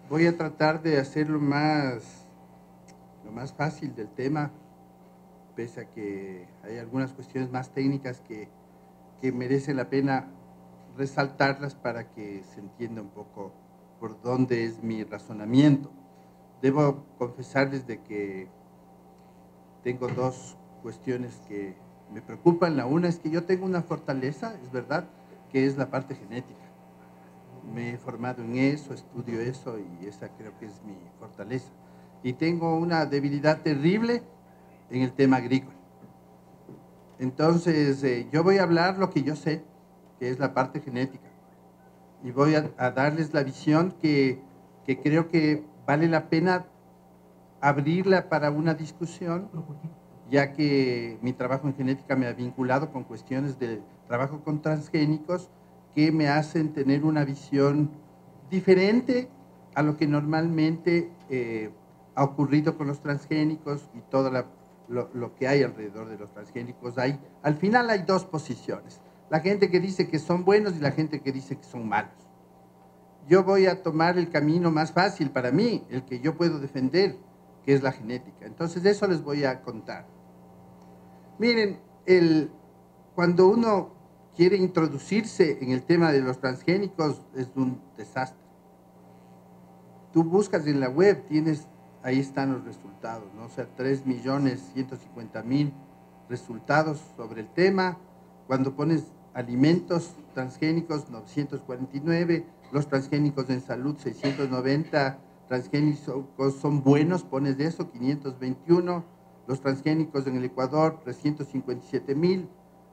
Voy a tratar de hacerlo lo más fácil del tema, pese a que hay algunas cuestiones más técnicas que merecen la pena resaltarlas para que se entienda un poco por dónde es mi razonamiento. Debo confesarles de que tengo dos cuestiones que me preocupan. La una es que yo tengo una fortaleza, es verdad, que es la parte genética. Me he formado en eso, estudio eso y esa creo que es mi fortaleza. Y tengo una debilidad terrible en el tema agrícola. Entonces, yo voy a hablar lo que yo sé, que es la parte genética, y voy a darles la visión que creo que vale la pena abrirla para una discusión, ya que mi trabajo en genética me ha vinculado con cuestiones de trabajo con transgénicos que me hacen tener una visión diferente a lo que normalmente ha ocurrido con los transgénicos y todo lo que hay alrededor de los transgénicos. Al final hay dos posiciones, la gente que dice que son buenos y la gente que dice que son malos. Yo voy a tomar el camino más fácil para mí, el que yo puedo defender, que es la genética. Entonces, de eso les voy a contar. Miren, cuando uno quiere introducirse en el tema de los transgénicos, es un desastre. Tú buscas en la web, ahí están los resultados, ¿no? O sea, 3.150.000 resultados sobre el tema. Cuando pones alimentos transgénicos, 949, los transgénicos en salud, 690, transgénicos son buenos, pones de eso, 521, los transgénicos en el Ecuador, 357.000,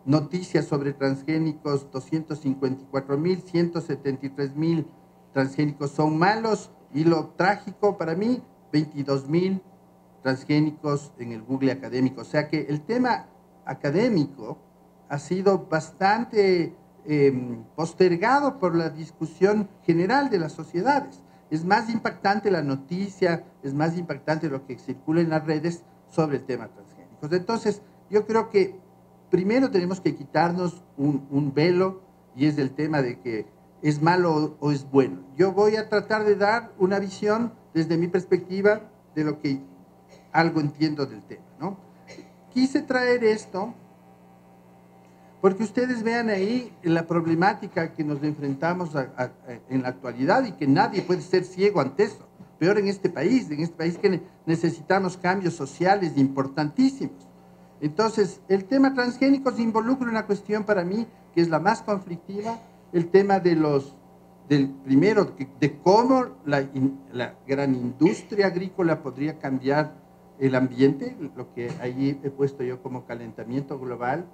noticias sobre transgénicos, 254.000, 173.000 transgénicos son malos, y lo trágico para mí, 22.000 transgénicos en el Google académico. O sea que el tema académico ha sido bastante postergado por la discusión general de las sociedades. Es más impactante la noticia, es más impactante lo que circula en las redes sobre el tema transgénicos. Entonces, yo creo que primero tenemos que quitarnos un velo, y es el tema de que es malo o es bueno. Yo voy a tratar de dar una visión desde mi perspectiva de lo que algo entiendo del tema, ¿no? Quise traer esto porque ustedes vean ahí la problemática que nos enfrentamos en la actualidad, y que nadie puede ser ciego ante eso. Peor en este país que necesitamos cambios sociales importantísimos. Entonces, el tema transgénico se involucra en una cuestión para mí que es la más conflictiva, el tema de cómo la gran industria agrícola podría cambiar el ambiente, lo que allí he puesto yo como calentamiento global,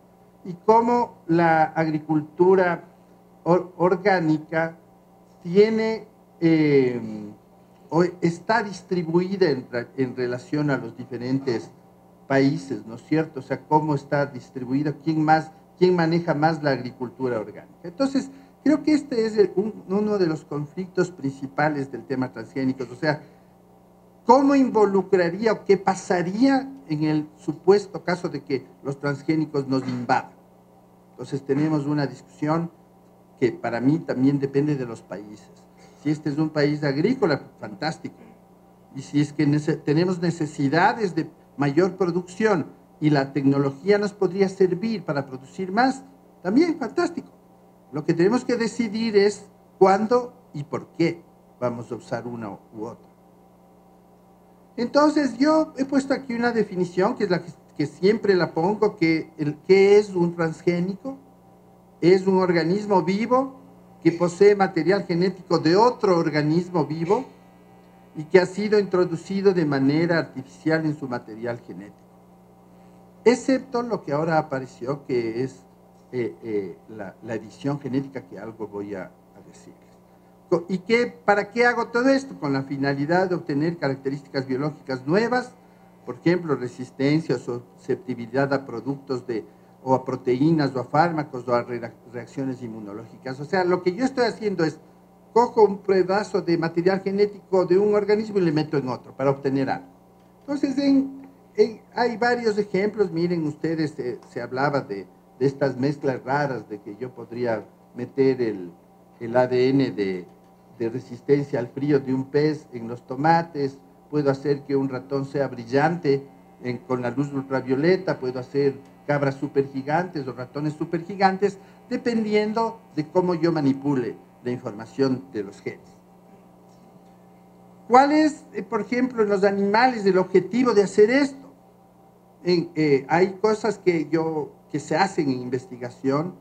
y cómo la agricultura orgánica tiene o está distribuida en relación a los diferentes países, ¿no es cierto? O sea, cómo está distribuida, quién maneja más la agricultura orgánica. Entonces, creo que este es uno de los conflictos principales del tema transgénicos. O sea, ¿cómo involucraría o qué pasaría en el supuesto caso de que los transgénicos nos invadan? Entonces tenemos una discusión que para mí también depende de los países. Si este es un país agrícola, fantástico. Y si es que tenemos necesidades de mayor producción y la tecnología nos podría servir para producir más, también fantástico. Lo que tenemos que decidir es cuándo y por qué vamos a usar una u otra. Entonces yo he puesto aquí una definición que es la que siempre la pongo, ¿qué es un transgénico? Es un organismo vivo que posee material genético de otro organismo vivo y que ha sido introducido de manera artificial en su material genético. Excepto lo que ahora apareció, que es la edición genética, que algo voy a decirles. ¿Y para qué hago todo esto? Con la finalidad de obtener características biológicas nuevas, por ejemplo, resistencia o susceptibilidad a productos o a proteínas o a fármacos o a reacciones inmunológicas. O sea, lo que yo estoy haciendo es, cojo un pedazo de material genético de un organismo y le meto en otro para obtener algo. Entonces, hay varios ejemplos. Miren ustedes, se hablaba de estas mezclas raras, de que yo podría meter el ADN de resistencia al frío de un pez en los tomates, puedo hacer que un ratón sea brillante con la luz ultravioleta, puedo hacer cabras supergigantes o ratones supergigantes, dependiendo de cómo yo manipule la información de los genes. ¿Cuál es, por ejemplo, en los animales el objetivo de hacer esto? Hay cosas que se hacen en investigación,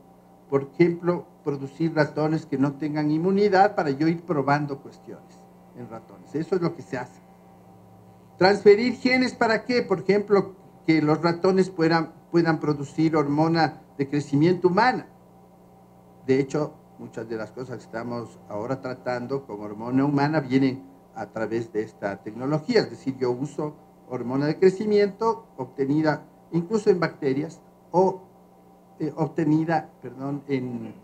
por ejemplo, producir ratones que no tengan inmunidad para yo ir probando cuestiones en ratones. Eso es lo que se hace. Transferir genes, ¿para qué? Por ejemplo, que los ratones puedan producir hormona de crecimiento humana. De hecho, muchas de las cosas que estamos ahora tratando con hormona humana vienen a través de esta tecnología. Es decir, yo uso hormona de crecimiento obtenida incluso en bacterias o obtenida, perdón, en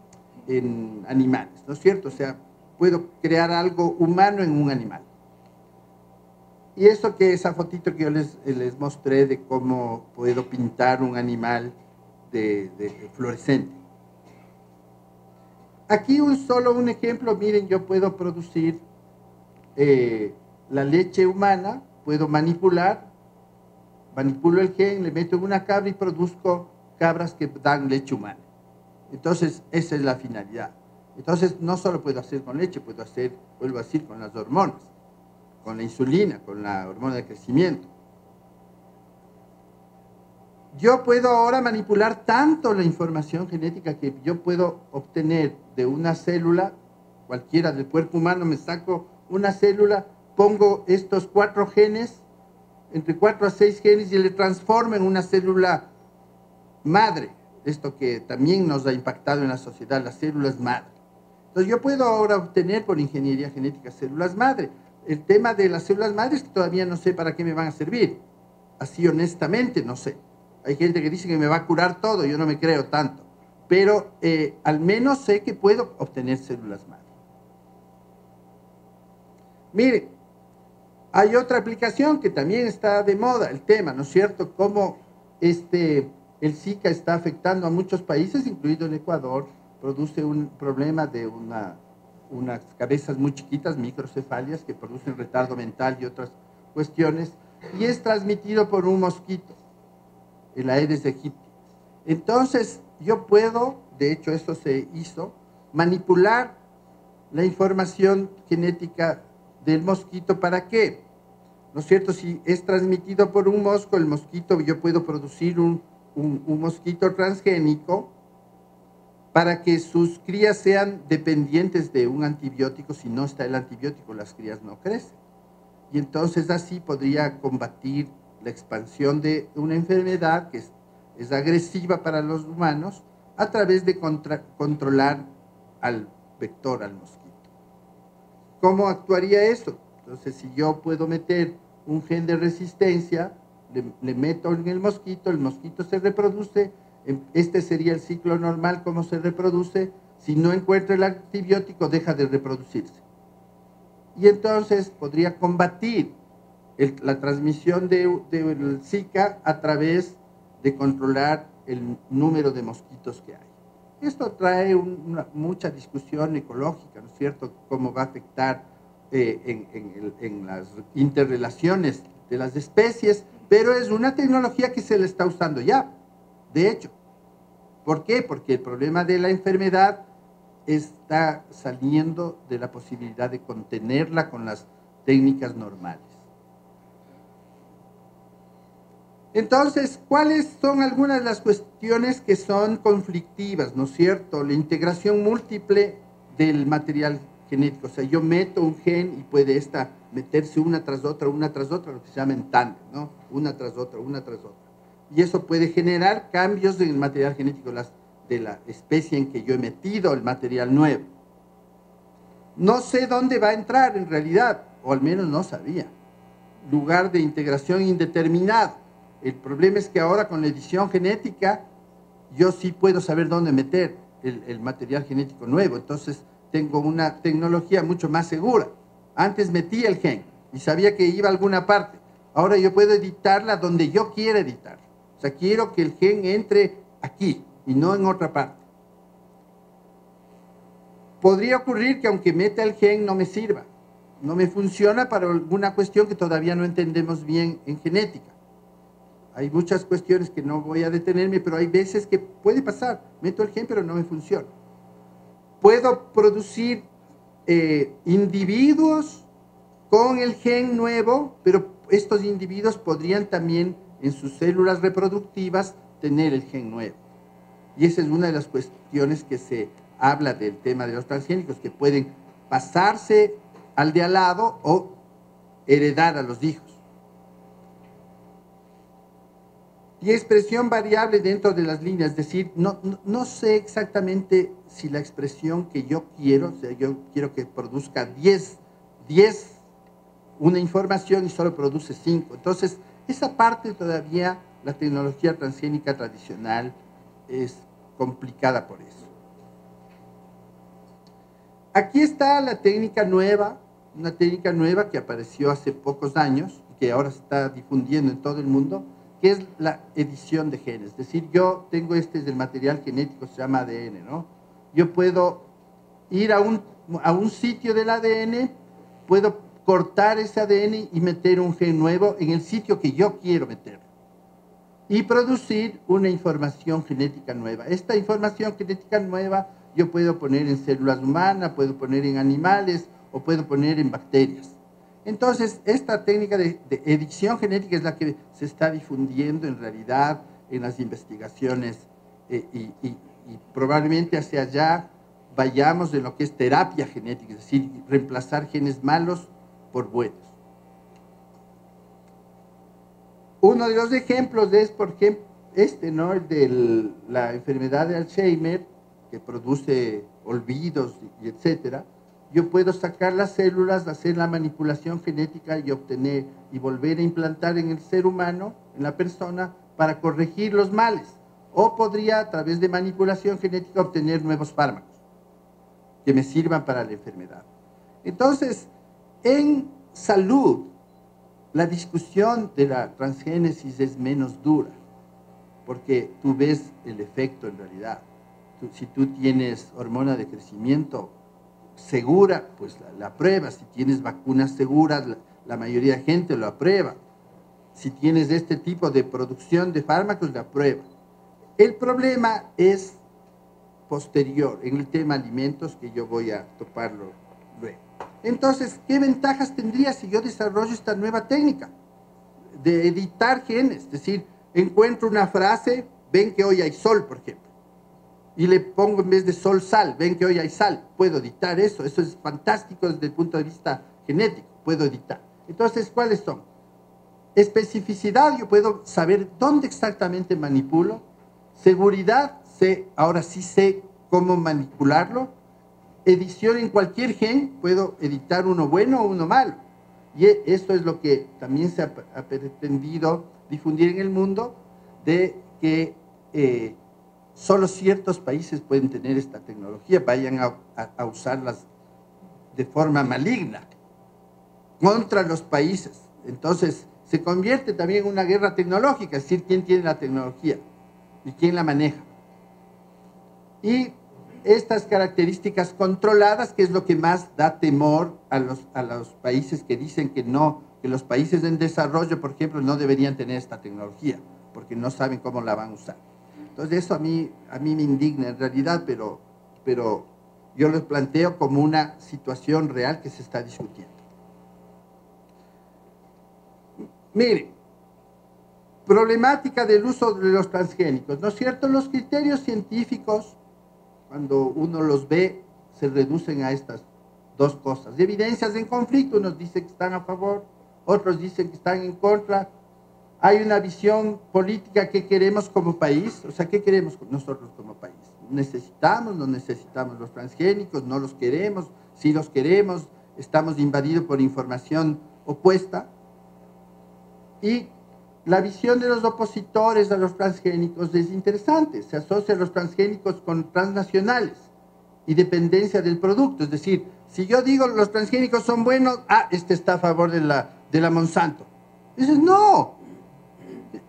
animales, ¿no es cierto? O sea, puedo crear algo humano en un animal. Y eso que esa fotito que yo les mostré de cómo puedo pintar un animal de fluorescente. Aquí solo un ejemplo, miren, yo puedo producir la leche humana, puedo manipulo el gen, le meto en una cabra y produzco cabras que dan leche humana. Entonces, esa es la finalidad. Entonces, no solo puedo hacer con leche, vuelvo a decir, con las hormonas, con la insulina, con la hormona de crecimiento. Yo puedo ahora manipular tanto la información genética que yo puedo obtener de una célula, cualquiera del cuerpo humano, me saco una célula, pongo estos 4 genes, entre 4 a 6 genes, y le transformo en una célula madre. Esto que también nos ha impactado en la sociedad, las células madre. Entonces yo puedo ahora obtener por ingeniería genética células madre. El tema de las células madres que todavía no sé para qué me van a servir. Así honestamente no sé. Hay gente que dice que me va a curar todo, yo no me creo tanto. Pero al menos sé que puedo obtener células madre. Mire, hay otra aplicación que también está de moda, el tema, ¿no es cierto? Cómo el Zika está afectando a muchos países, incluido el Ecuador, produce un problema de unas cabezas muy chiquitas, microcefalias, que producen retardo mental y otras cuestiones, y es transmitido por un mosquito, el Aedes aegypti. Entonces, yo puedo, de hecho eso se hizo, manipular la información genética del mosquito. ¿Para qué? ¿No es cierto? Si es transmitido por un mosco, el mosquito, yo puedo producir un mosquito transgénico para que sus crías sean dependientes de un antibiótico. Si no está el antibiótico, las crías no crecen. Y entonces así podría combatir la expansión de una enfermedad que es agresiva para los humanos a través de controlar al vector, al mosquito. ¿Cómo actuaría eso? Entonces, si yo puedo meter un gen de resistencia, le meto en el mosquito se reproduce, este sería el ciclo normal, cómo se reproduce. Si no encuentra el antibiótico, deja de reproducirse. Y entonces podría combatir la transmisión del Zika a través de controlar el número de mosquitos que hay. Esto trae mucha discusión ecológica, ¿no es cierto? Cómo va a afectar en las interrelaciones de las especies, pero es una tecnología que se le está usando ya, de hecho. ¿Por qué? Porque el problema de la enfermedad está saliendo de la posibilidad de contenerla con las técnicas normales. Entonces, ¿cuáles son algunas de las cuestiones que son conflictivas, ¿no es cierto? La integración múltiple del material genético. O sea, yo meto un gen y puede meterse una tras otra, lo que se llama en tándem, ¿no? Una tras otra. Y eso puede generar cambios en el material genético de la especie en que yo he metido el material nuevo. No sé dónde va a entrar en realidad, o al menos no sabía. Lugar de integración indeterminado. El problema es que ahora con la edición genética yo sí puedo saber dónde meter el material genético nuevo. Entonces tengo una tecnología mucho más segura. Antes metía el gen y sabía que iba a alguna parte. Ahora yo puedo editarla donde yo quiera editar. O sea, quiero que el gen entre aquí y no en otra parte. podría ocurrir que aunque meta el gen no me sirva, no me funciona para alguna cuestión que todavía no entendemos bien en genética. Hay muchas cuestiones que no voy a detenerme, pero hay veces que puede pasar, meto el gen pero no me funciona. Puedo producir individuos con el gen nuevo, pero estos individuos podrían también en sus células reproductivas tener el gen nuevo. Y esa es una de las cuestiones que se habla del tema de los transgénicos, que pueden pasarse al de al lado o heredar a los hijos. Y expresión variable dentro de las líneas, es decir, no sé exactamente si la expresión que yo quiero, o sea, yo quiero que produzca 10 una información y solo produce 5. Entonces, esa parte todavía, la tecnología transgénica tradicional es complicada por eso. Aquí está la técnica nueva, una técnica nueva que apareció hace pocos años y que ahora se está difundiendo en todo el mundo, que es la edición de genes. Es decir, yo tengo este del material genético, se llama ADN, ¿no? Yo puedo ir a un sitio del ADN, puedo cortar ese ADN y meter un gen nuevo en el sitio que yo quiero meterlo y producir una información genética nueva. Esta información genética nueva yo puedo poner en células humanas, puedo poner en animales o puedo poner en bacterias. Entonces, esta técnica de edición genética es la que se está difundiendo en realidad en las investigaciones y probablemente hacia allá vayamos en lo que es terapia genética, es decir, reemplazar genes malos por buenos. Uno de los ejemplos es, por ejemplo, ¿no? El de la enfermedad de Alzheimer, que produce olvidos y etcétera. Yo puedo sacar las células, hacer la manipulación genética y obtener y volver a implantar en el ser humano, en la persona, para corregir los males. O podría, a través de manipulación genética, obtener nuevos fármacos que me sirvan para la enfermedad. Entonces, en salud, la discusión de la transgénesis es menos dura, porque tú ves el efecto en realidad. Si tú tienes hormona de crecimiento segura, pues la apruebas. Si tienes vacunas seguras, la mayoría de gente lo aprueba. Si tienes este tipo de producción de fármacos, la aprueba. El problema es posterior, en el tema alimentos, que yo voy a toparlo luego. Entonces, ¿qué ventajas tendría si yo desarrollo esta nueva técnica de editar genes? Es decir, encuentro una frase, ven que hoy hay sol, por ejemplo, y le pongo en vez de sol, sal, ven que hoy hay sal, puedo editar eso es fantástico desde el punto de vista genético, puedo editar. Entonces, ¿cuáles son? Especificidad, yo puedo saber dónde exactamente manipulo. Seguridad, ahora sí sé cómo manipularlo. Edición en cualquier gen, puedo editar uno bueno o uno malo. Y esto es lo que también se ha pretendido difundir en el mundo, de que solo ciertos países pueden tener esta tecnología, vayan a usarlas de forma maligna contra los países. Entonces, se convierte también en una guerra tecnológica, es decir, quién tiene la tecnología y quién la maneja. Y estas características controladas, que es lo que más da temor a los países que dicen que no, que los países en desarrollo, por ejemplo, no deberían tener esta tecnología, porque no saben cómo la van a usar. Entonces, eso a mí me indigna en realidad, pero yo lo planteo como una situación real que se está discutiendo. Miren, problemática del uso de los transgénicos, ¿no es cierto? Los criterios científicos, cuando uno los ve, se reducen a estas dos cosas. Evidencias en conflicto, unos dicen que están a favor, otros dicen que están en contra. Hay una visión política que queremos como país, o sea, ¿qué queremos nosotros como país? ¿Necesitamos, no necesitamos los transgénicos? ¿No los queremos? ¿Sí los queremos? ¿Estamos invadidos por información opuesta? Y la visión de los opositores a los transgénicos es interesante. Se asocia a los transgénicos con transnacionales y dependencia del producto. Es decir, si yo digo los transgénicos son buenos, este está a favor de la Monsanto. Dices, no,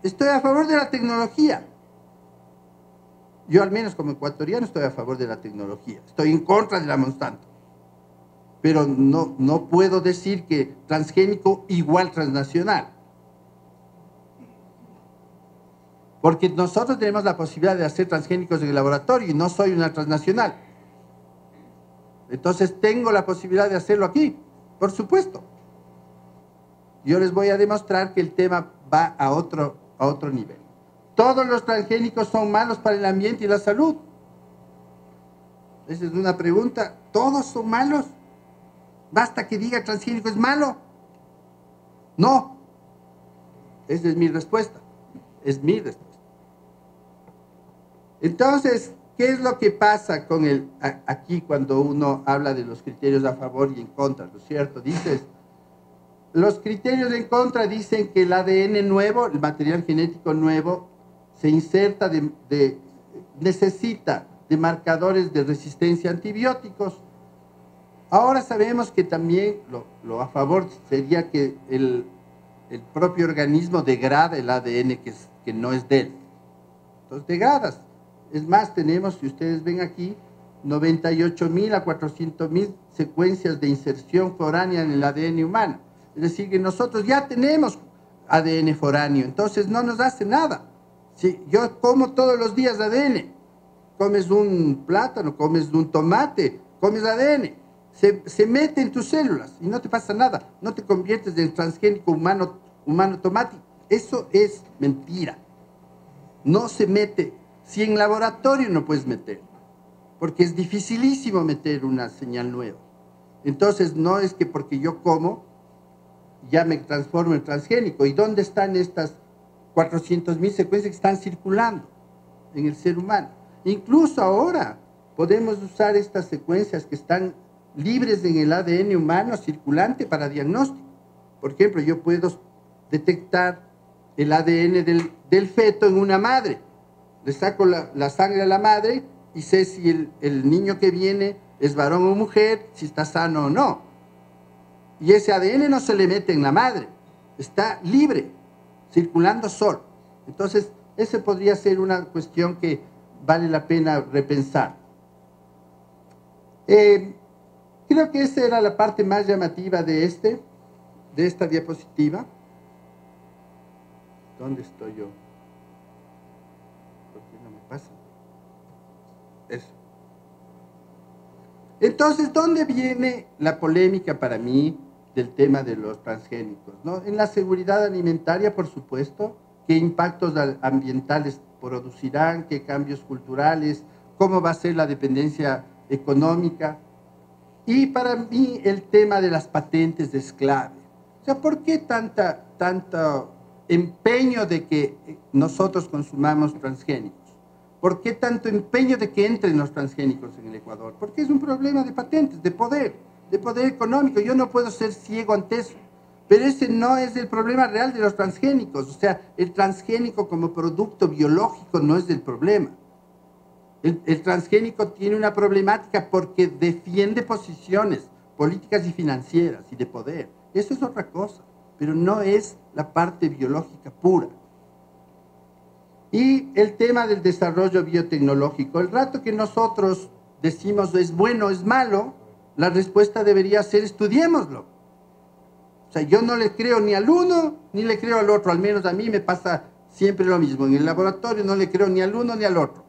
estoy a favor de la tecnología. Yo al menos como ecuatoriano estoy a favor de la tecnología, estoy en contra de la Monsanto, pero no puedo decir que transgénico igual transnacional. Porque nosotros tenemos la posibilidad de hacer transgénicos en el laboratorio y no soy una transnacional. Entonces tengo la posibilidad de hacerlo aquí, por supuesto. Yo les voy a demostrar que el tema va a otro nivel. ¿Todos los transgénicos son malos para el ambiente y la salud? Esa es una pregunta. ¿Todos son malos? ¿Basta que diga transgénico es malo? No. Esa es mi respuesta. Es mi respuesta. Entonces, ¿qué es lo que pasa con aquí cuando uno habla de los criterios a favor y en contra? ¿No es cierto? Dices, los criterios en contra dicen que el ADN nuevo, el material genético nuevo, se inserta necesita de marcadores de resistencia a antibióticos. Ahora sabemos que también lo a favor sería que el propio organismo degrada el ADN que no es de él. Entonces degradas. Es más, tenemos, si ustedes ven aquí, 98.000 a 400.000 secuencias de inserción foránea en el ADN humano. Es decir, que nosotros ya tenemos ADN foráneo, entonces no nos hace nada. Si yo como todos los días ADN, comes un plátano, comes un tomate, comes ADN, se mete en tus células y no te pasa nada, no te conviertes en transgénico humano tomate. Eso es mentira. No se mete. Si en laboratorio no puedes meter, porque es dificilísimo meter una señal nueva. Entonces no es que porque yo como ya me transformo en transgénico. ¿Y dónde están estas 400.000 secuencias que están circulando en el ser humano? Incluso ahora podemos usar estas secuencias que están libres en el ADN humano circulante para diagnóstico. Por ejemplo, yo puedo detectar el ADN del feto en una madre. Le saco la sangre a la madre y sé si el niño que viene es varón o mujer, si está sano o no. Y ese ADN no se le mete en la madre, está libre, circulando solo. Entonces, esa podría ser una cuestión que vale la pena repensar. Creo que esa era la parte más llamativa de esta diapositiva. ¿Dónde estoy yo? ¿Por qué no me pasa? Eso. Entonces, ¿dónde viene la polémica para mí del tema de los transgénicos, ¿no? En la seguridad alimentaria, por supuesto, qué impactos ambientales producirán, qué cambios culturales, cómo va a ser la dependencia económica. Y para mí el tema de las patentes es clave. O sea, ¿por qué tanto empeño de que nosotros consumamos transgénicos? ¿Por qué tanto empeño de que entren los transgénicos en el Ecuador? Porque es un problema de patentes, de poder económico. Yo no puedo ser ciego ante eso. Pero ese no es el problema real de los transgénicos. O sea, el transgénico como producto biológico no es el problema. El transgénico tiene una problemática porque defiende posiciones políticas y financieras y de poder. Eso es otra cosa, pero no es la parte biológica pura. Y el tema del desarrollo biotecnológico. El rato que nosotros decimos es bueno o es malo, la respuesta debería ser estudiémoslo. O sea, yo no le creo ni al uno ni le creo al otro. Al menos a mí me pasa siempre lo mismo. En el laboratorio no le creo ni al uno ni al otro.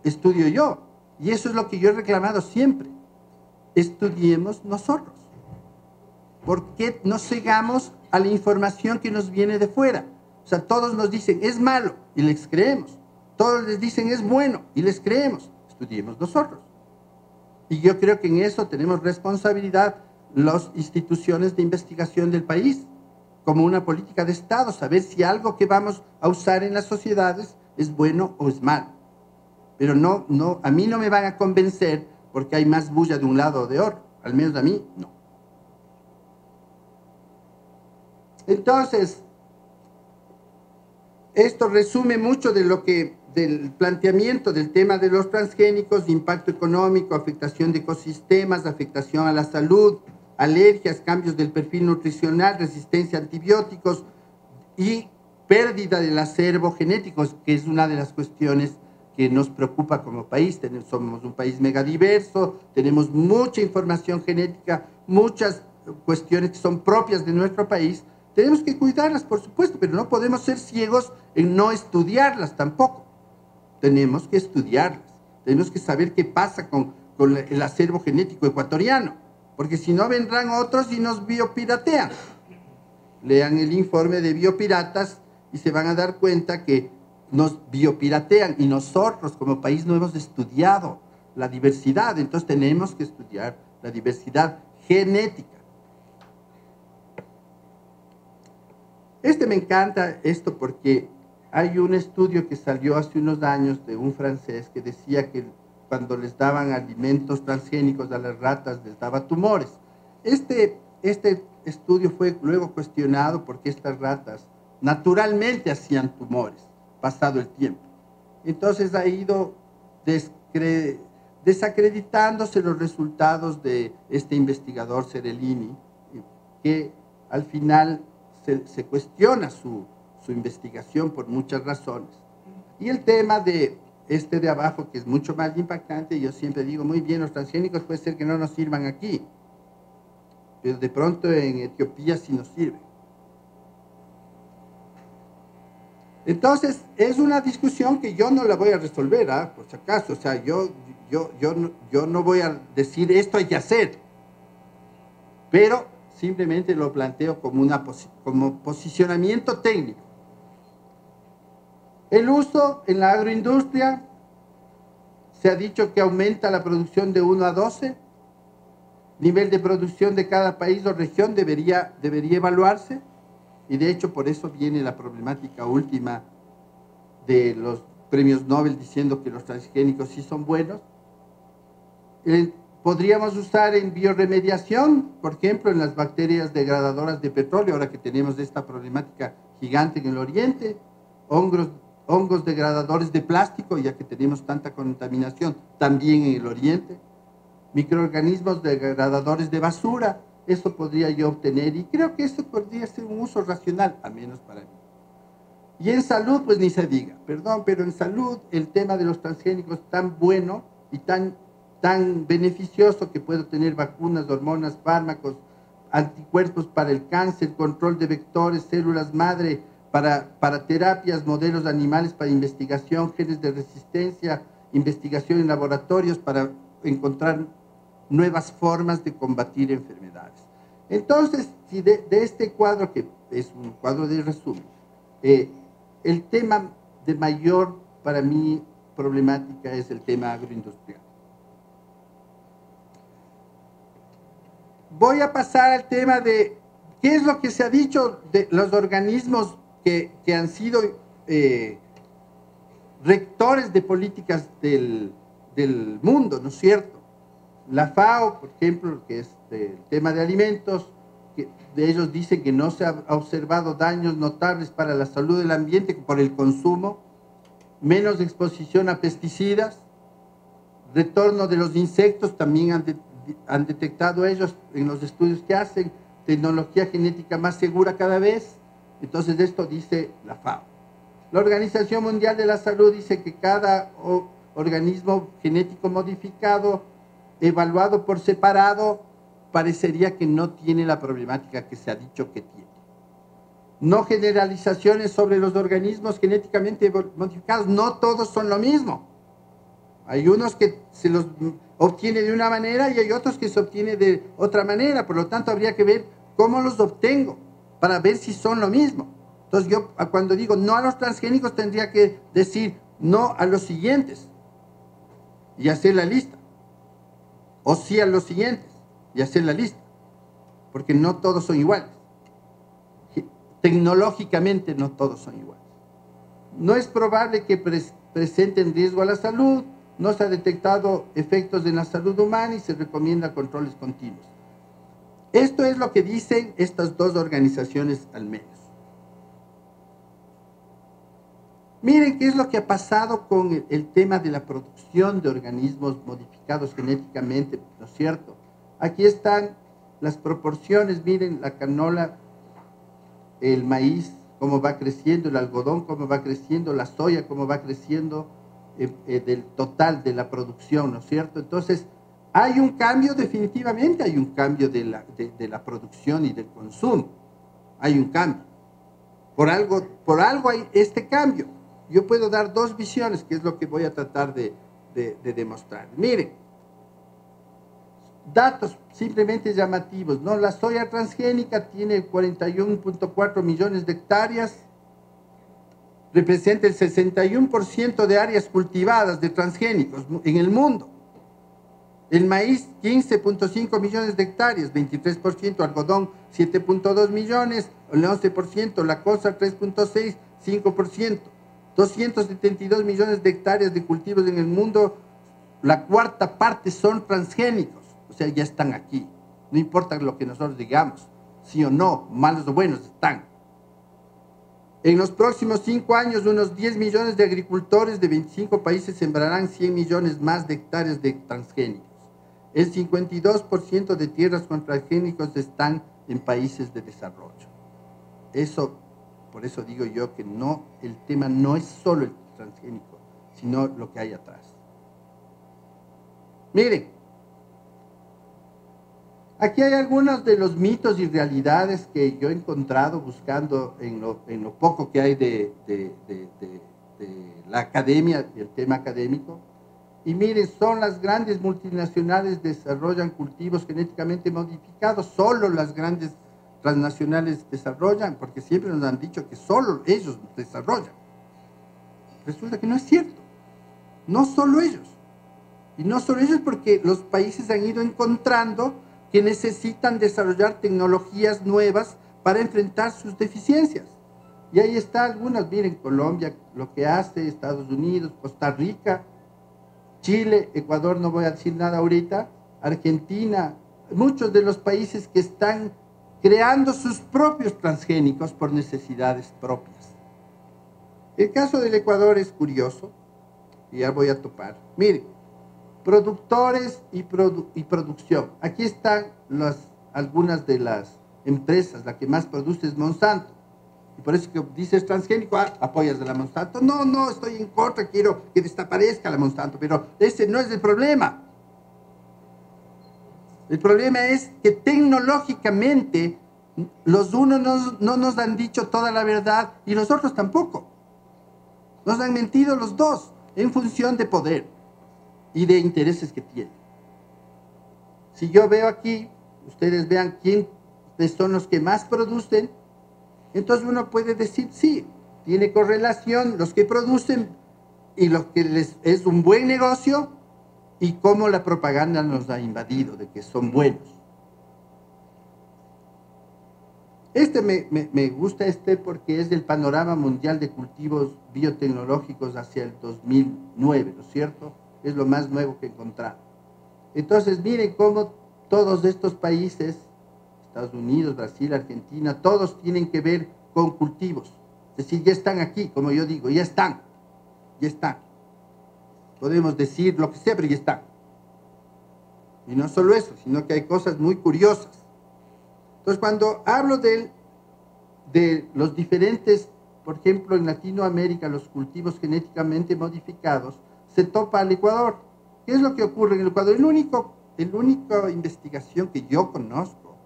Estudio yo. Y eso es lo que yo he reclamado siempre. Estudiemos nosotros. ¿Por qué nos cegamos a la información que nos viene de fuera? O sea, todos nos dicen es malo y les creemos. Todos les dicen es bueno y les creemos. Estudiemos nosotros. Y yo creo que en eso tenemos responsabilidad las instituciones de investigación del país, como una política de Estado, saber si algo que vamos a usar en las sociedades es bueno o es malo. Pero a mí no me van a convencer porque hay más bulla de un lado o de otro. Al menos a mí, no. Entonces, esto resume mucho del planteamiento del tema de los transgénicos, impacto económico, afectación de ecosistemas, afectación a la salud, alergias, cambios del perfil nutricional, resistencia a antibióticos y pérdida del acervo genético, que es una de las cuestiones que nos preocupa como país. Somos un país megadiverso, tenemos mucha información genética, muchas cuestiones que son propias de nuestro país. Tenemos que cuidarlas, por supuesto, pero no podemos ser ciegos en no estudiarlas tampoco. Tenemos que estudiarlas, tenemos que saber qué pasa con el acervo genético ecuatoriano, porque si no vendrán otros y nos biopiratean. Lean el informe de biopiratas y se van a dar cuenta que nos biopiratean y nosotros como país no hemos estudiado la diversidad, entonces tenemos que estudiar la diversidad genética. Me encanta esto porque hay un estudio que salió hace unos años de un francés que decía que cuando les daban alimentos transgénicos a las ratas les daba tumores. Este estudio fue luego cuestionado porque estas ratas naturalmente hacían tumores pasado el tiempo. Entonces ha ido desacreditándose los resultados de este investigador Seralini, que al final se cuestiona su investigación por muchas razones. Y el tema de de abajo, que es mucho más impactante, yo siempre digo, muy bien, los transgénicos puede ser que no nos sirvan aquí, pero de pronto en Etiopía sí nos sirven. Entonces, es una discusión que yo no la voy a resolver, por si acaso. O sea, yo no voy a decir esto hay que hacer, pero simplemente lo planteo como posicionamiento técnico. El uso en la agroindustria, se ha dicho que aumenta la producción de 1 a 12. Nivel de producción de cada país o región debería evaluarse. Y de hecho, por eso viene la problemática última de los premios Nobel diciendo que los transgénicos sí son buenos. Podríamos usar en bioremediación, por ejemplo, en las bacterias degradadoras de petróleo, ahora que tenemos esta problemática gigante en el Oriente, hongos degradadores de plástico, ya que tenemos tanta contaminación también en el Oriente, microorganismos degradadores de basura, eso podría yo obtener, y creo que eso podría ser un uso racional, al menos para mí. Y en salud, pues ni se diga, perdón, pero en salud el tema de los transgénicos tan bueno y tan beneficioso que puedo tener vacunas, hormonas, fármacos, anticuerpos para el cáncer, control de vectores, células madre, para terapias, modelos animales para investigación, genes de resistencia, investigación en laboratorios para encontrar nuevas formas de combatir enfermedades. Entonces, si de este cuadro, que es un cuadro de resumen, el tema de mayor, para mí, problemática es el tema agroindustrial. Voy a pasar al tema de qué es lo que se ha dicho de los organismos que han sido rectores de políticas del mundo, ¿no es cierto? La FAO, por ejemplo, que es el tema de alimentos, que de ellos dicen que no se ha observado daños notables para la salud del ambiente por el consumo, menos exposición a pesticidas, retorno de los insectos, también han detectado ellos en los estudios que hacen, tecnología genética más segura cada vez. Entonces esto dice la FAO. La Organización Mundial de la Salud dice que cada organismo genético modificado, evaluado por separado, parecería que no tiene la problemática que se ha dicho que tiene. No generalizaciones sobre los organismos genéticamente modificados, no todos son lo mismo. Hay unos que se los obtiene de una manera y hay otros que se obtiene de otra manera, por lo tanto habría que ver cómo los obtengo para ver si son lo mismo. Entonces yo cuando digo no a los transgénicos tendría que decir no a los siguientes y hacer la lista, o sí a los siguientes y hacer la lista, porque no todos son iguales. Tecnológicamente no todos son iguales. No es probable que presenten riesgo a la salud, no se ha detectado efectos en la salud humana y se recomienda controles continuos. Esto es lo que dicen estas dos organizaciones al menos. Miren qué es lo que ha pasado con el tema de la producción de organismos modificados genéticamente, ¿no es cierto? Aquí están las proporciones, miren la canola, el maíz, cómo va creciendo, el algodón, cómo va creciendo, la soya, cómo va creciendo, del total de la producción, ¿no es cierto? Entonces, hay un cambio, definitivamente hay un cambio de la producción y del consumo. Hay un cambio. Por algo hay este cambio. Yo puedo dar dos visiones, que es lo que voy a tratar de demostrar. Miren, datos simplemente llamativos, ¿no? La soya transgénica tiene 41.4 millones de hectáreas, representa el 61% de áreas cultivadas de transgénicos en el mundo. El maíz, 15.5 millones de hectáreas, 23%, algodón, 7.2 millones, el 11%, la cosa, 3.6, 5%, 272 millones de hectáreas de cultivos en el mundo, la cuarta parte son transgénicos, o sea, ya están aquí. No importa lo que nosotros digamos, sí o no, malos o buenos, están. En los próximos 5 años, unos 10 millones de agricultores de 25 países sembrarán 100 millones más de hectáreas de transgénicos. El 52% de tierras con transgénicos están en países de desarrollo. Por eso digo yo que no, el tema no es solo el transgénico, sino lo que hay atrás. Miren, aquí hay algunos de los mitos y realidades que yo he encontrado buscando en lo poco que hay de la academia y el tema académico. Y miren, son las grandes multinacionales desarrollan cultivos genéticamente modificados, solo las grandes transnacionales desarrollan, porque siempre nos han dicho que solo ellos desarrollan. Resulta que no es cierto, no solo ellos. Y no solo ellos, porque los países han ido encontrando que necesitan desarrollar tecnologías nuevas para enfrentar sus deficiencias. Y ahí está algunas, miren, Colombia, lo que hace, Estados Unidos, Costa Rica, Chile, Ecuador, no voy a decir nada ahorita, Argentina, muchos de los países que están creando sus propios transgénicos por necesidades propias. El caso del Ecuador es curioso, y ya voy a topar. Miren, productores y producción. Aquí están algunas de las empresas, la que más produce es Monsanto. Y por eso que dices transgénico, apoyas a la Monsanto. No, estoy en contra, quiero que desaparezca la Monsanto, pero ese no es el problema. El problema es que tecnológicamente los unos no nos han dicho toda la verdad y los otros tampoco. Nos han mentido los dos en función de poder y de intereses que tienen. Si yo veo aquí, ustedes vean quiénes son los que más producen, entonces uno puede decir, sí, tiene correlación los que producen y lo que les es un buen negocio y cómo la propaganda nos ha invadido de que son buenos. Me gusta porque es del panorama mundial de cultivos biotecnológicos hacia el 2009, ¿no es cierto? Es lo más nuevo que he encontrado. Entonces, miren cómo todos estos países, Estados Unidos, Brasil, Argentina, todos tienen que ver con cultivos. Es decir, ya están aquí, como yo digo, ya están. Podemos decir lo que sea, pero ya están. Y no solo eso, sino que hay cosas muy curiosas. Entonces, cuando hablo de los diferentes, por ejemplo, en Latinoamérica, los cultivos genéticamente modificados, se topa al Ecuador. ¿Qué es lo que ocurre en el Ecuador? La única investigación que yo conozco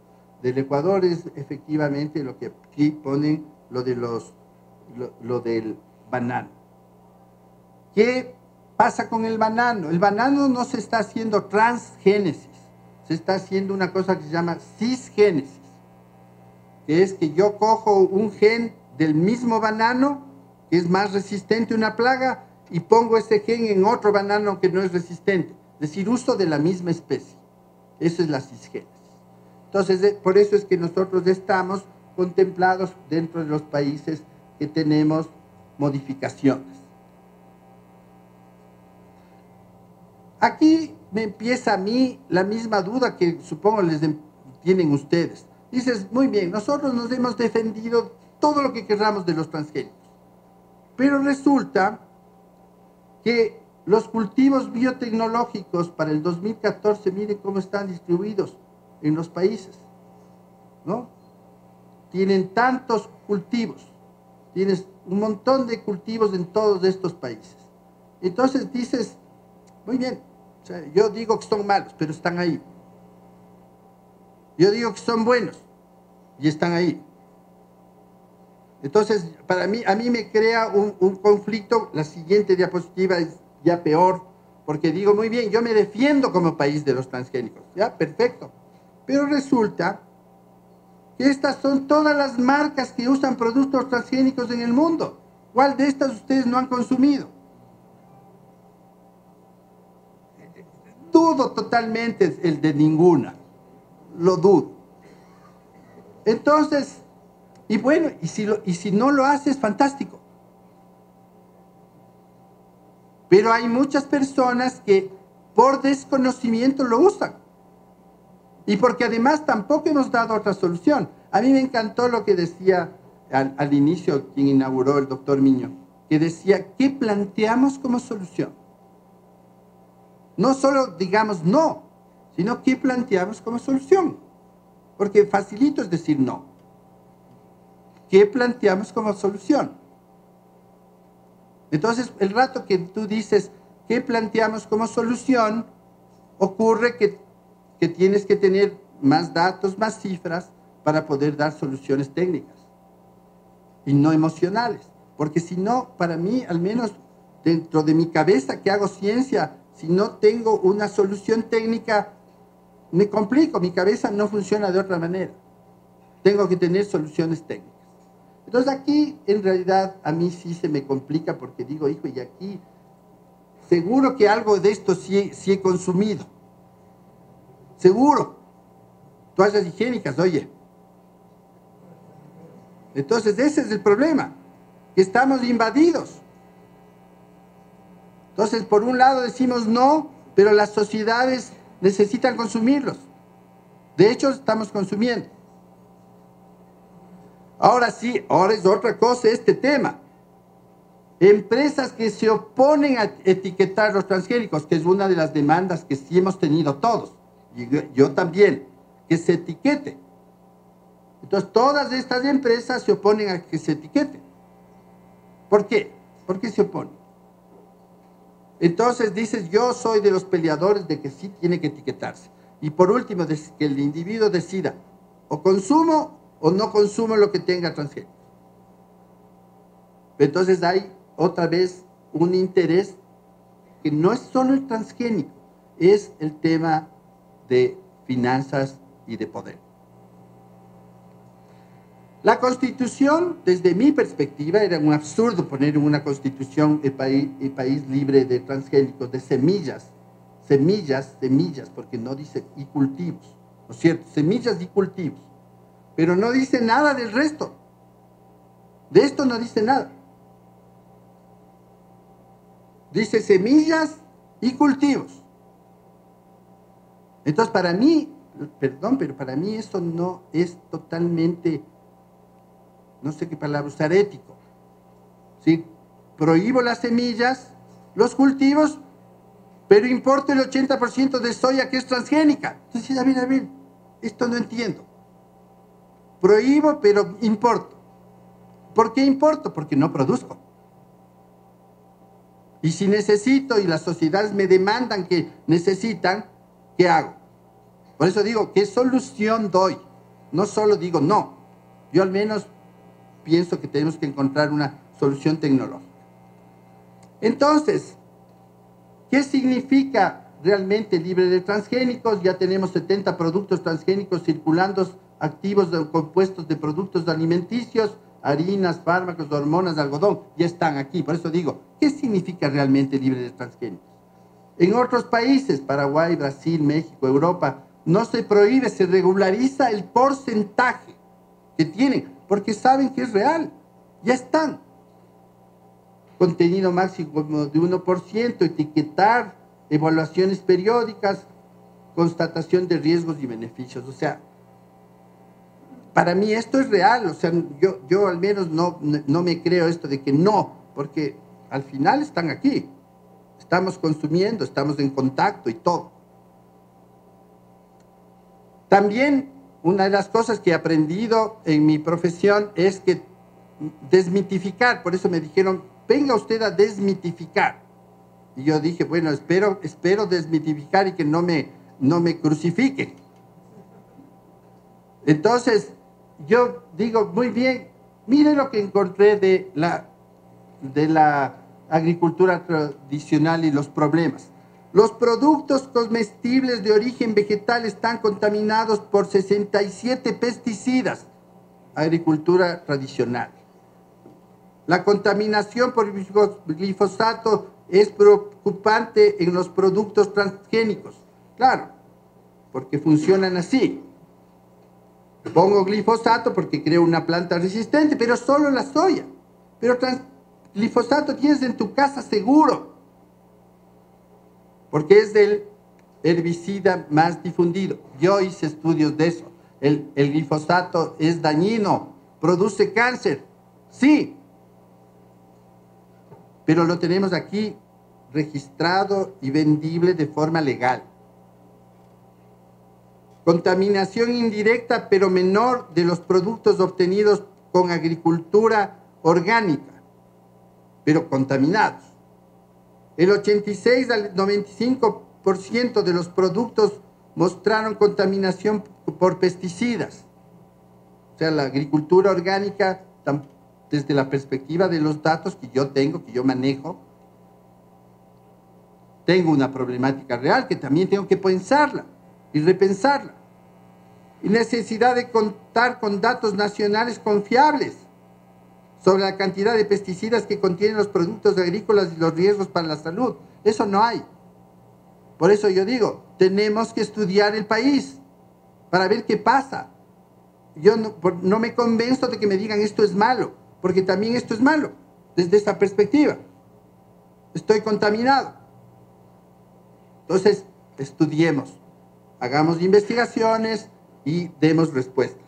del Ecuador es efectivamente lo que aquí ponen, lo del banano. ¿Qué pasa con el banano? El banano no se está haciendo transgénesis, se está haciendo una cosa que se llama cisgénesis, que es que yo cojo un gen del mismo banano, que es más resistente a una plaga, y pongo ese gen en otro banano que no es resistente. Es decir, uso de la misma especie. Eso es la cisgénesis. Entonces, por eso es que nosotros estamos contemplados dentro de los países que tenemos modificaciones. Aquí me empieza a mí la misma duda que supongo tienen ustedes. Dices, muy bien, nosotros nos hemos defendido todo lo que queramos de los transgénicos, pero resulta que los cultivos biotecnológicos para el 2014, miren cómo están distribuidos en los países, ¿no? Tienen tantos cultivos, tienes un montón de cultivos en todos estos países. Entonces dices, muy bien, o sea, yo digo que son malos, pero están ahí. Yo digo que son buenos y están ahí. Entonces, a mí me crea un conflicto. La siguiente diapositiva es ya peor, porque digo, muy bien, yo me defiendo como país de los transgénicos, ya, perfecto. Pero resulta que estas son todas las marcas que usan productos transgénicos en el mundo. ¿Cuál de estas ustedes no han consumido? Dudo totalmente el de ninguna, lo dudo. Entonces, y bueno, y si no lo haces, fantástico. Pero hay muchas personas que por desconocimiento lo usan. Y porque además tampoco hemos dado otra solución. A mí me encantó lo que decía al inicio quien inauguró el doctor Miño, que decía, ¿qué planteamos como solución? No solo digamos no, sino ¿qué planteamos como solución? Porque facilito es decir no. ¿Qué planteamos como solución? Entonces, el rato que tú dices, ¿qué planteamos como solución? Ocurre que tienes que tener más datos, más cifras, para poder dar soluciones técnicas y no emocionales. Porque si no, para mí, al menos dentro de mi cabeza que hago ciencia, si no tengo una solución técnica, me complico, mi cabeza no funciona de otra manera. Tengo que tener soluciones técnicas. Entonces aquí, en realidad, a mí sí se me complica porque digo, hijo, y aquí seguro que algo de esto sí he consumido. Seguro. Toallas higiénicas, oye. Entonces ese es el problema, que estamos invadidos. Entonces, por un lado decimos no, pero las sociedades necesitan consumirlos. De hecho, estamos consumiendo. Ahora sí, ahora es otra cosa este tema. Empresas que se oponen a etiquetar los transgénicos, que es una de las demandas que sí hemos tenido todos, y yo también, que se etiquete. Entonces, todas estas empresas se oponen a que se etiquete. ¿Por qué? ¿Por qué se oponen? Entonces dices, yo soy de los peleadores de que sí tiene que etiquetarse. Y por último, que el individuo decida, o consumo o no consumo lo que tenga transgénicos. Entonces hay otra vez un interés que no es solo el transgénico, es el tema de finanzas y de poder. La Constitución, desde mi perspectiva, era un absurdo poner en una Constitución el país libre de transgénicos, de semillas, porque no dice y cultivos, ¿no es cierto? Semillas y cultivos, pero no dice nada del resto. De esto no dice nada. Dice semillas y cultivos. Entonces, para mí, perdón, pero para mí eso no es totalmente, no sé qué palabra usar, ético. ¿Sí? Prohíbo las semillas, los cultivos, pero importo el 80% de soya que es transgénica. Entonces, a ver, esto no entiendo. Prohíbo, pero importo. ¿Por qué importo? Porque no produzco. Y si necesito y las sociedades me demandan que necesitan, ¿qué hago? Por eso digo, ¿qué solución doy? No solo digo no. Yo al menos pienso que tenemos que encontrar una solución tecnológica. Entonces, ¿qué significa realmente libre de transgénicos? Ya tenemos 70 productos transgénicos circulando, activos de compuestos de productos alimenticios, harinas, fármacos, hormonas, algodón, ya están aquí. Por eso digo, ¿qué significa realmente libre de transgénicos? En otros países, Paraguay, Brasil, México, Europa, no se prohíbe, se regulariza el porcentaje que tienen, porque saben que es real, ya están. Contenido máximo de 1%, etiquetar, evaluaciones periódicas, constatación de riesgos y beneficios. O sea, para mí esto es real, o sea, yo al menos no me creo esto de que no, porque al final están aquí, estamos consumiendo, estamos en contacto y todo. También una de las cosas que he aprendido en mi profesión es que desmitificar, por eso me dijeron, venga usted a desmitificar. Y yo dije, bueno, espero desmitificar y que no me crucifiquen. Entonces, yo digo, muy bien, mire lo que encontré de la agricultura tradicional y los problemas. Los productos comestibles de origen vegetal están contaminados por 67 pesticidas. Agricultura tradicional. La contaminación por glifosato es preocupante en los productos transgénicos. Claro, porque funcionan así. Pongo glifosato porque creo una planta resistente, pero solo la soya. Pero glifosato tienes en tu casa seguro, porque es el herbicida más difundido. Yo hice estudios de eso. El glifosato es dañino, produce cáncer, sí, pero lo tenemos aquí registrado y vendible de forma legal. Contaminación indirecta, pero menor, de los productos obtenidos con agricultura orgánica, pero contaminados. El 86 al 95% de los productos mostraron contaminación por pesticidas. O sea, la agricultura orgánica, desde la perspectiva de los datos que yo tengo, que yo manejo, tengo una problemática real que también tengo que pensarla y repensarla. Y necesidad de contar con datos nacionales confiables sobre la cantidad de pesticidas que contienen los productos agrícolas y los riesgos para la salud. Eso no hay. Por eso yo digo, tenemos que estudiar el país para ver qué pasa. Yo no me convenzo de que me digan esto es malo, porque también esto es malo, desde esa perspectiva. Estoy contaminado. Entonces, estudiemos, hagamos investigaciones y demos respuestas.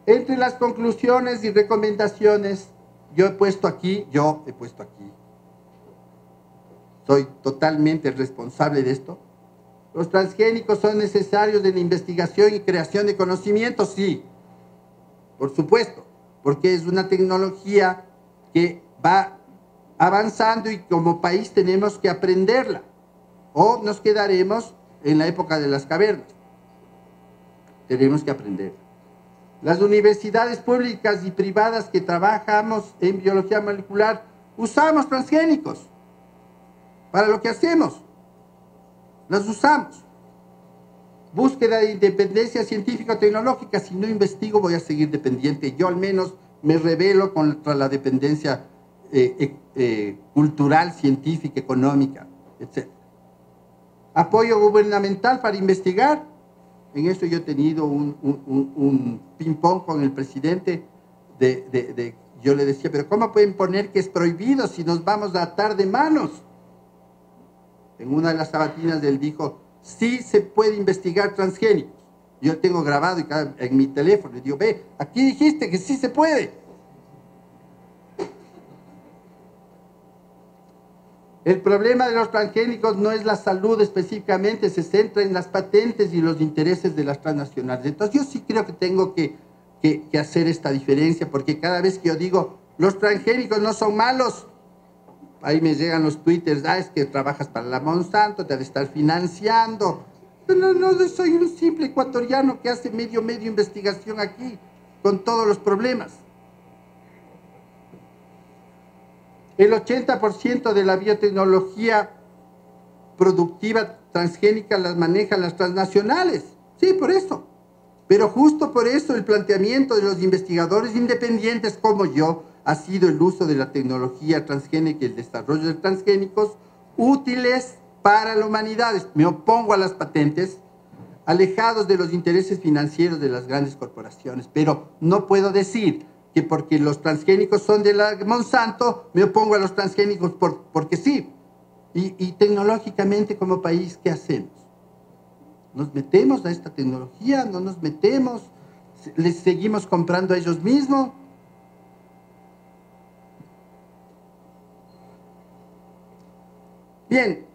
Entre las conclusiones y recomendaciones, yo he puesto aquí, soy totalmente responsable de esto. ¿Los transgénicos son necesarios en la investigación y creación de conocimiento? Sí, por supuesto, porque es una tecnología que va avanzando y como país tenemos que aprenderla, o nos quedaremos en la época de las cavernas. Tenemos que aprenderla. Las universidades públicas y privadas que trabajamos en biología molecular usamos transgénicos para lo que hacemos. Las usamos. Búsqueda de independencia científico-tecnológica. Si no investigo, voy a seguir dependiente. Yo al menos me rebelo contra la dependencia cultural, científica, económica, etc. Apoyo gubernamental para investigar. En eso yo he tenido un ping-pong con el presidente. Yo le decía, pero ¿cómo pueden poner que es prohibido si nos vamos a atar de manos? En una de las sabatinas él dijo, sí se puede investigar transgénicos. Yo tengo grabado en mi teléfono y digo, ve, aquí dijiste que sí se puede. El problema de los transgénicos no es la salud específicamente, se centra en las patentes y los intereses de las transnacionales. Entonces yo sí creo que tengo que hacer esta diferencia, porque cada vez que yo digo, los transgénicos no son malos, ahí me llegan los twitters, es que trabajas para la Monsanto, te debe estar financiando. No, soy un simple ecuatoriano que hace medio investigación aquí, con todos los problemas. El 80% de la biotecnología productiva transgénica las manejan las transnacionales. Sí, por eso. Pero justo por eso el planteamiento de los investigadores independientes como yo ha sido el uso de la tecnología transgénica y el desarrollo de transgénicos útiles para la humanidad. Me opongo a las patentes, alejados de los intereses financieros de las grandes corporaciones. Pero no puedo decir que porque los transgénicos son de la Monsanto, me opongo a los transgénicos porque sí. Y tecnológicamente como país, ¿qué hacemos? ¿Nos metemos a esta tecnología? ¿No nos metemos? ¿Les seguimos comprando a ellos mismos? Bien,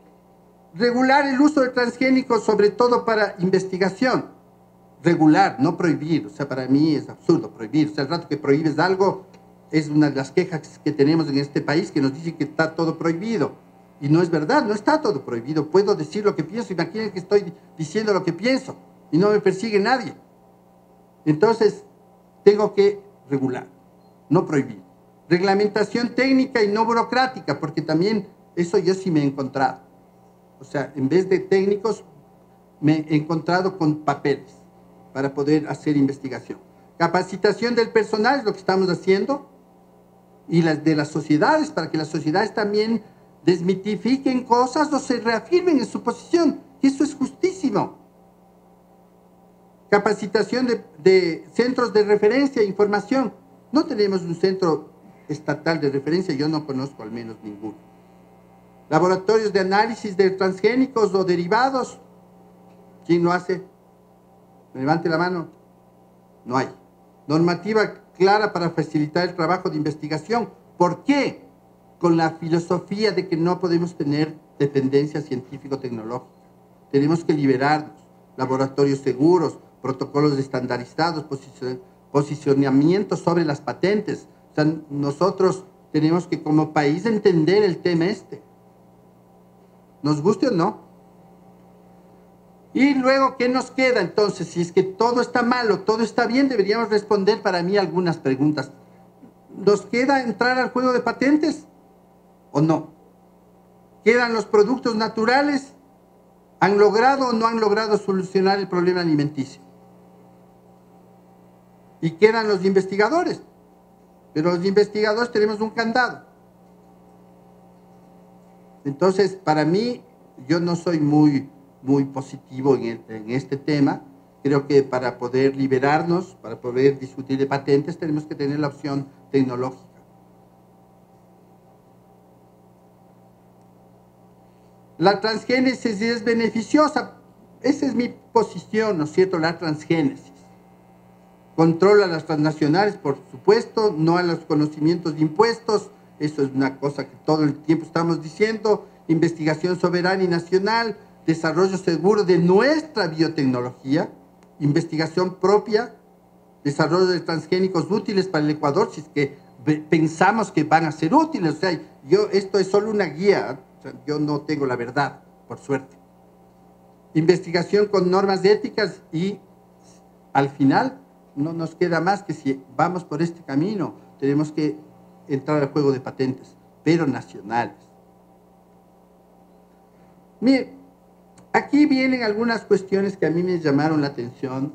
regular el uso de transgénicos, sobre todo para investigación. Regular, no prohibir. O sea, para mí es absurdo prohibir. O sea, el rato que prohíbes algo, es una de las quejas que tenemos en este país, que nos dicen que está todo prohibido. Y no es verdad, no está todo prohibido. Puedo decir lo que pienso, imaginen que estoy diciendo lo que pienso y no me persigue nadie. Entonces, tengo que regular, no prohibir. Reglamentación técnica y no burocrática, porque también eso yo sí me he encontrado. O sea, en vez de técnicos, me he encontrado con papeles para poder hacer investigación. Capacitación del personal es lo que estamos haciendo, y las de las sociedades, para que las sociedades también desmitifiquen cosas o se reafirmen en su posición. Y eso es justísimo. Capacitación de centros de referencia e información. No tenemos un centro estatal de referencia, yo no conozco al menos ninguno. Laboratorios de análisis de transgénicos o derivados. ¿Quién lo hace? Levante la mano. No hay. Normativa clara para facilitar el trabajo de investigación. ¿Por qué? Con la filosofía de que no podemos tener dependencia científico-tecnológica. Tenemos que liberarnos. Laboratorios seguros, protocolos estandarizados, posicionamiento sobre las patentes. O sea, nosotros tenemos que como país entender el tema este. ¿Nos guste o no? Y luego, ¿qué nos queda entonces? Si es que todo está mal o todo está bien, deberíamos responder para mí algunas preguntas. ¿Nos queda entrar al juego de patentes o no? ¿Quedan los productos naturales? ¿Han logrado o no han logrado solucionar el problema alimenticio? Y quedan los investigadores. Pero los investigadores tenemos un candado. Entonces, para mí, yo no soy muy positivo en este tema. Creo que para poder liberarnos, para poder discutir de patentes, tenemos que tener la opción tecnológica. La transgénesis es beneficiosa. Esa es mi posición, ¿no es cierto? La transgénesis. Controla a las transnacionales, por supuesto, no a los conocimientos de impuestos. Eso es una cosa que todo el tiempo estamos diciendo. Investigación soberana y nacional, desarrollo seguro de nuestra biotecnología, investigación propia, desarrollo de transgénicos útiles para el Ecuador, si es que pensamos que van a ser útiles. O sea, esto es solo una guía, o sea, yo no tengo la verdad, por suerte. Investigación con normas éticas y al final no nos queda más que si vamos por este camino, tenemos que entrar al juego de patentes, pero nacionales. Mire, aquí vienen algunas cuestiones que a mí me llamaron la atención.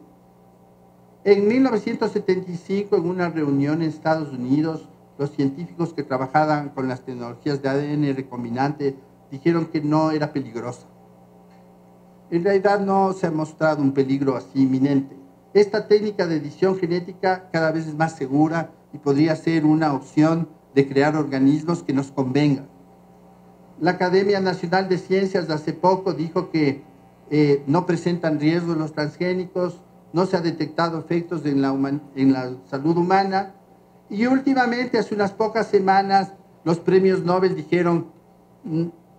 En 1975, en una reunión en Estados Unidos, los científicos que trabajaban con las tecnologías de ADN recombinante dijeron que no era peligrosa. En realidad no se ha mostrado un peligro así inminente. Esta técnica de edición genética cada vez es más segura y podría ser una opción de crear organismos que nos convengan. La Academia Nacional de Ciencias de hace poco dijo que no presentan riesgos los transgénicos, no se ha detectado efectos en la salud humana, y últimamente, hace unas pocas semanas, los premios Nobel dijeron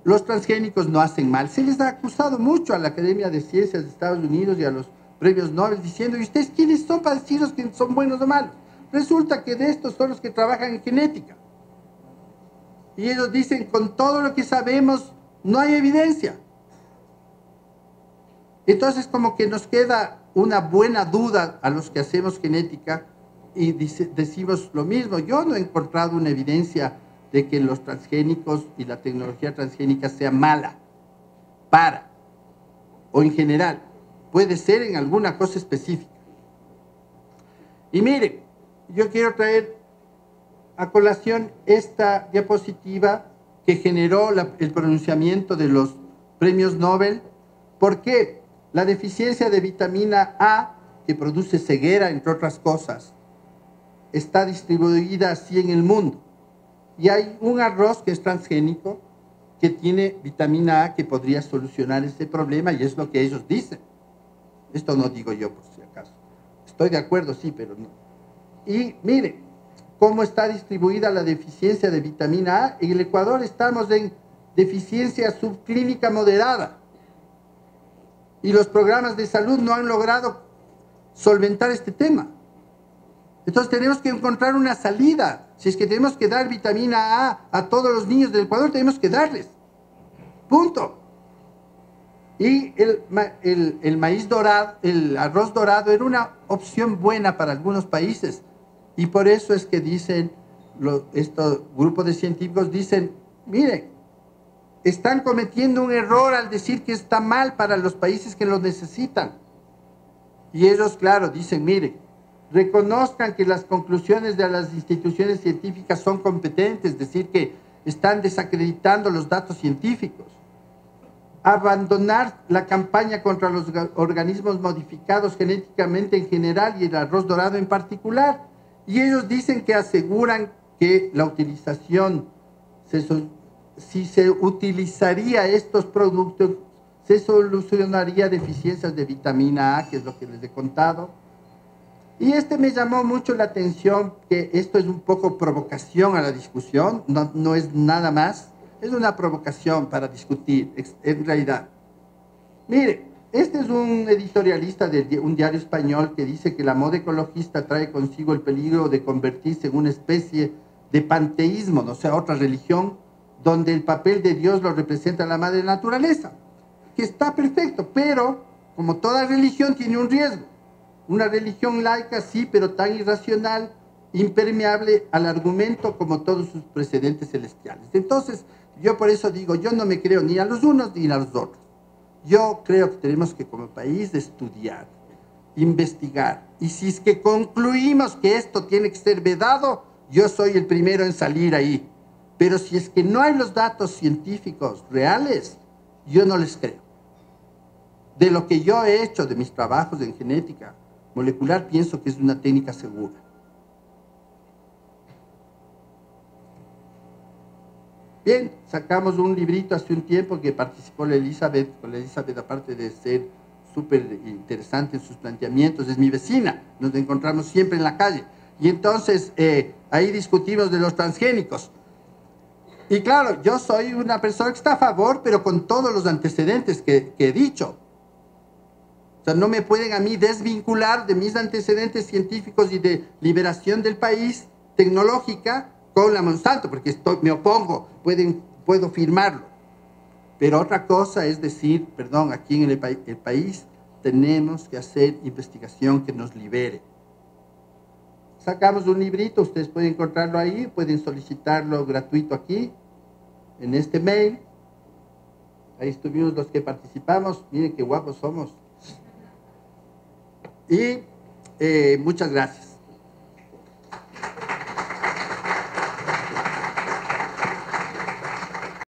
los transgénicos no hacen mal. Se les ha acusado mucho a la Academia de Ciencias de Estados Unidos y a los premios Nobel diciendo, ¿y ustedes quiénes son para deciros que son buenos o malos? Resulta que de estos son los que trabajan en genética. Y ellos dicen, con todo lo que sabemos, no hay evidencia. Entonces, como que nos queda una buena duda a los que hacemos genética y decimos lo mismo. Yo no he encontrado una evidencia de que los transgénicos y la tecnología transgénica sea mala, o en general. Puede ser en alguna cosa específica. Y miren, yo quiero traer a colación esta diapositiva que generó el pronunciamiento de los premios Nobel. ¿Por qué? La deficiencia de vitamina A, que produce ceguera, entre otras cosas, está distribuida así en el mundo. Y hay un arroz que es transgénico, que tiene vitamina A, que podría solucionar ese problema, y es lo que ellos dicen. Esto no digo yo, por si acaso. Estoy de acuerdo, sí, pero no. Y mire, cómo está distribuida la deficiencia de vitamina A. En el Ecuador estamos en deficiencia subclínica moderada. Y los programas de salud no han logrado solventar este tema. Entonces tenemos que encontrar una salida. Si es que tenemos que dar vitamina A todos los niños del Ecuador, tenemos que darles. Punto. Y el maíz dorado, el arroz dorado era una opción buena para algunos países. Y por eso es que dicen, estos grupos de científicos dicen, miren, están cometiendo un error al decir que está mal para los países que lo necesitan. Y ellos, claro, dicen, miren, reconozcan que las conclusiones de las instituciones científicas son competentes, es decir, que están desacreditando los datos científicos. Abandonar la campaña contra los organismos modificados genéticamente en general y el arroz dorado en particular. Y ellos dicen que aseguran que la utilización, si se utilizaría estos productos, se solucionaría deficiencias de vitamina A, que es lo que les he contado. Y me llamó mucho la atención, que esto es un poco provocación a la discusión, no es nada más. Es una provocación para discutir, en realidad. Mire, este es un editorialista de un diario español que dice que la moda ecologista trae consigo el peligro de convertirse en una especie de panteísmo, o sea, otra religión, donde el papel de Dios lo representa la madre naturaleza, que está perfecto, pero como toda religión tiene un riesgo. Una religión laica sí, pero tan irracional, impermeable al argumento como todos sus precedentes celestiales. Entonces, yo por eso digo, yo no me creo ni a los unos ni a los otros. Yo creo que tenemos que como país estudiar, investigar. Y si es que concluimos que esto tiene que ser vedado, yo soy el primero en salir ahí. Pero si es que no hay los datos científicos reales, yo no les creo. De lo que yo he hecho, de mis trabajos en genética molecular, pienso que es una técnica segura. Bien, sacamos un librito hace un tiempo que participó la Elizabeth, con la Elizabeth, aparte de ser súper interesante en sus planteamientos, es mi vecina, nos encontramos siempre en la calle. Y entonces ahí discutimos de los transgénicos. Y claro, yo soy una persona que está a favor, pero con todos los antecedentes que he dicho. O sea, no me pueden a mí desvincular de mis antecedentes científicos y de liberación del país tecnológica con la Monsanto, porque me opongo, puedo firmarlo. Pero otra cosa es decir, perdón, aquí en el país tenemos que hacer investigación que nos libere. Sacamos un librito, ustedes pueden encontrarlo ahí, pueden solicitarlo gratuito aquí, en este mail. Ahí estuvimos los que participamos, miren qué guapos somos. Y muchas gracias.